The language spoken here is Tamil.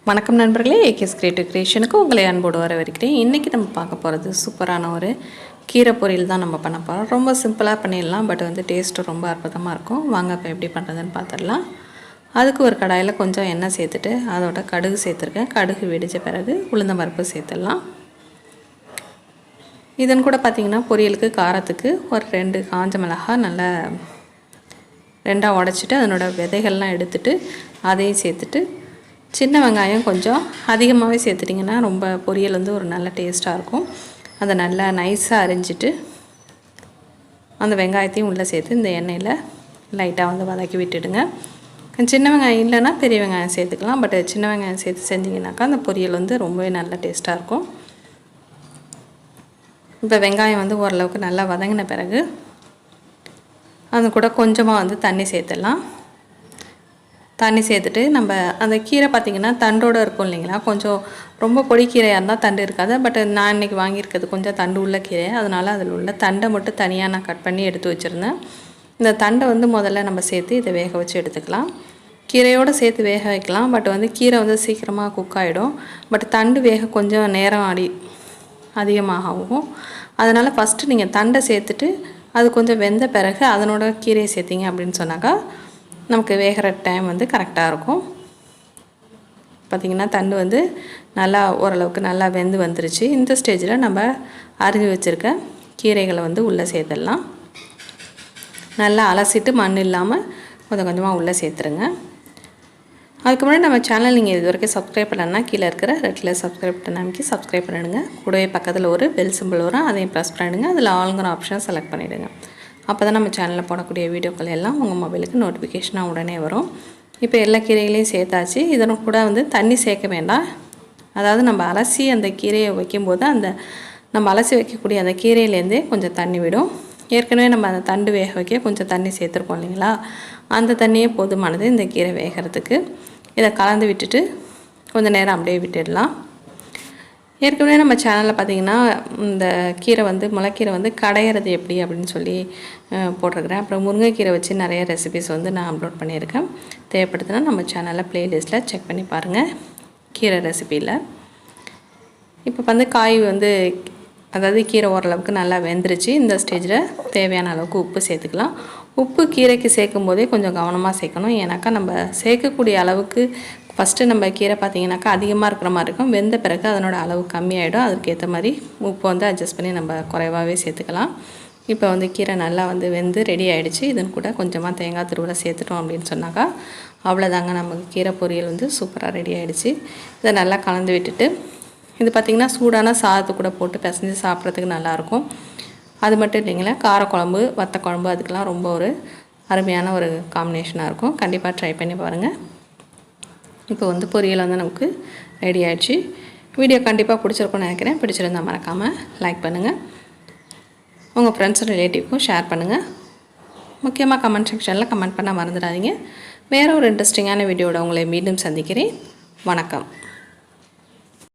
வணக்கம் நண்பர்களே, ஏகேஸ் கிரியேட்டிவ் கிரியேஷனுக்கு உங்களை அன்போடு வரவேற்கிறேன். இன்றைக்கி நம்ம பார்க்க போகிறது சூப்பரான ஒரு கீரை பொரியல் தான் நம்ம பண்ண போகிறோம். ரொம்ப சிம்பிளாக பண்ணிடலாம், பட் டேஸ்ட்டு ரொம்ப அற்புதமாக இருக்கும். வாங்க இப்போ எப்படி பண்ணுறதுன்னு பார்த்துடலாம். அதுக்கு ஒரு கடாயில் கொஞ்சம் எண்ணெய் சேர்த்துட்டு அதோட கடுகு சேர்த்துருக்கேன். கடுகு வெடித்த பிறகு உளுந்தம் பருப்பு சேர்த்துடலாம். இதன் கூட பார்த்திங்கன்னா பொரியலுக்கு காரத்துக்கு ஒரு 2 காஞ்ச மிளகாய் நல்லா 2ஆக உடச்சிட்டு அதனோட விதைகள்லாம் எடுத்துட்டு அதையும் சேர்த்துட்டு, சின்ன வெங்காயம் கொஞ்சம் அதிகமாகவே சேர்த்துட்டிங்கன்னா ரொம்ப பொரியல் ஒரு நல்ல டேஸ்ட்டாக இருக்கும். அதை நல்லா நைஸாக அரிஞ்சிட்டு அந்த வெங்காயத்தையும் உள்ளே சேர்த்து இந்த எண்ணெயில் லைட்டாக வதக்கி விட்டுடுங்க. சின்ன வெங்காயம் இல்லைன்னா பெரிய வெங்காயம் சேர்த்துக்கலாம், பட் சின்ன வெங்காயம் சேர்த்து செஞ்சிங்கனாக்கா அந்த பொரியல் ரொம்பவே நல்ல டேஸ்ட்டாக இருக்கும். இப்போ வெங்காயம் ஓரளவுக்கு நல்லா வதங்கின பிறகு அது கூட கொஞ்சமாக தண்ணி சேர்த்துடலாம். தண்ணி சேர்த்துட்டு நம்ம அந்த கீரை பார்த்திங்கன்னா தண்டோடு இருக்கும் இல்லைங்களா, கொஞ்சம் ரொம்ப பொடி கீரையாக இருந்தால் தண்டு இருக்காது. பட் நான் இன்றைக்கி வாங்கியிருக்கிறது கொஞ்சம் தண்டு உள்ள கீரை, அதனால் அதில் உள்ள தண்டை மட்டும் தனியாக நான் கட் பண்ணி எடுத்து வச்சுருந்தேன். இந்த தண்டை முதல்ல நம்ம சேர்த்து இதை வேக வச்சு எடுத்துக்கலாம். கீரையோடு சேர்த்து வேக வைக்கலாம், பட் கீரை சீக்கிரமாக குக் ஆகிடும். பட் தண்டு வேக கொஞ்சம் நேரம் அதிகமாகவும், அதனால் ஃபஸ்ட்டு நீங்கள் தண்டை சேர்த்துட்டு அது கொஞ்சம் வெந்த பிறகு அதனோட கீரையை சேர்த்திங்க அப்படின்னு சொன்னாக்கா நமக்கு வேகிற டைம் கரெக்டாக இருக்கும். பார்த்திங்கன்னா தண்டு நல்லா ஓரளவுக்கு நல்லா வெந்து வந்துருச்சு. இந்த ஸ்டேஜில் நம்ம அரிஞ்சு வச்சுருக்க கீரைகளை உள்ளே சேர்த்துடலாம். நல்லா அலசிட்டு மண் இல்லாமல் கொஞ்சம் கொஞ்சமாக உள்ளே சேர்த்துருங்க. அதுக்கு முன்னாடி நம்ம சேனல் நீங்கள் இது வரைக்கும் சப்ஸ்கிரைப் பண்ணலன்னா கீழே இருக்கிற ரெட் கலர் சப்ஸ்கிரைப் பட்டன் அமைக்கி சப்ஸ்கிரைப் பண்ணிவிடுங்க. கூடவே பக்கத்தில் ஒரு பெல் சிம்பிள் வரும், அதையும் ப்ரெஸ் பண்ணிவிடுங்க. அதில் ஆளுங்கிற ஆப்ஷனை செலக்ட் பண்ணிவிடுங்க. அப்போ தான் நம்ம சேனலில் போடக்கூடிய வீடியோக்கள் எல்லாம் உங்கள் மொபைலுக்கு நோட்டிஃபிகேஷனாக உடனே வரும். இப்போ எல்லா கீரைகளையும் சேர்த்தாச்சு. இதனும் கூட தண்ணி சேர்க்க வேண்டாம். அதாவது நம்ம அலசி அந்த கீரையை வைக்கும்போது அந்த நம்ம அலசி வைக்கக்கூடிய அந்த கீரையிலேருந்தே கொஞ்சம் தண்ணி விடும். ஏற்கனவே நம்ம அந்த தண்டு வேக வைக்க கொஞ்சம் தண்ணி சேர்த்துருக்கோம் இல்லைங்களா, அந்த தண்ணியே போதுமானது இந்த கீரை வேகிறதுக்கு. இதை கலந்து விட்டுட்டு கொஞ்சம் நேரம் அப்படியே விட்டுடலாம். ஏற்கனவே நம்ம சேனலில் பார்த்திங்கன்னா இந்த கீரை முளைக்கீரை கடையிறது எப்படி அப்படின்னு சொல்லி போட்டிருக்கிறேன். அப்புறம் முருங்கைக்கீரை வச்சு நிறைய ரெசிபிஸ் நான் அப்லோட் பண்ணியிருக்கேன். தேவைப்படுதுன்னா நம்ம சேனலில் ப்ளேலிஸ்ட்டில் செக் பண்ணி பாருங்கள், கீரை ரெசிப்பியில். இப்போ காய் அதாவது கீரை ஓரளவுக்கு நல்லா வெந்துருச்சு. இந்த ஸ்டேஜில் தேவையான அளவுக்கு உப்பு சேர்த்துக்கலாம். உப்பு கீரைக்கு சேர்க்கும் போதே கொஞ்சம் கவனமாக சேர்க்கணும். ஏன்னாக்கா நம்ம சேர்க்கக்கூடிய அளவுக்கு ஃபஸ்ட்டு நம்ம கீரை பார்த்திங்கனாக்கா அதிகமாக இருக்கிற மாதிரி இருக்கும். வெந்த பிறகு அதனோட அளவு கம்மியாகிடும். அதுக்கேற்ற மாதிரி உப்பு அட்ஜஸ்ட் பண்ணி நம்ம குறைவாகவே சேர்த்துக்கலாம். இப்போ கீரை நல்லா வெந்து ரெடி ஆகிடுச்சு. இதன் கூட கொஞ்சமாக தேங்காய் துருவலை சேர்த்துட்டோம் அப்படின்னு சொன்னாக்கா அவ்வளோதாங்க, நமக்கு கீரை பொரியல் சூப்பராக ரெடி ஆகிடுச்சு. இதை நல்லா கலந்து விட்டுட்டு இது பார்த்திங்கன்னா சூடான சாதத்து கூட போட்டு பிசைஞ்சு சாப்பிட்றதுக்கு நல்லாயிருக்கும். அது மட்டும் இல்லைங்களா, காரக்குழம்பு வத்த குழம்பு அதுக்கெலாம் ரொம்ப ஒரு அருமையான ஒரு காம்பினேஷனாக இருக்கும். கண்டிப்பாக ட்ரை பண்ணி பாருங்கள். இப்போ பொரியல் நமக்கு ரெடி ஆகிடுச்சு. வீடியோ கண்டிப்பாக பிடிச்சிருக்கும்னு நினைக்கிறேன். பிடிச்சிருந்தால் மறக்காமல் லைக் பண்ணுங்கள், உங்கள் ஃப்ரெண்ட்ஸ் ரிலேட்டிவ்க்கும் ஷேர் பண்ணுங்கள். முக்கியமாக கமெண்ட் செக்ஷனில் கமெண்ட் பண்ண மறந்துடாதீங்க. வேறு ஒரு இன்ட்ரெஸ்டிங்கான வீடியோட உங்களை மீண்டும் சந்திக்கிறேன். வணக்கம்.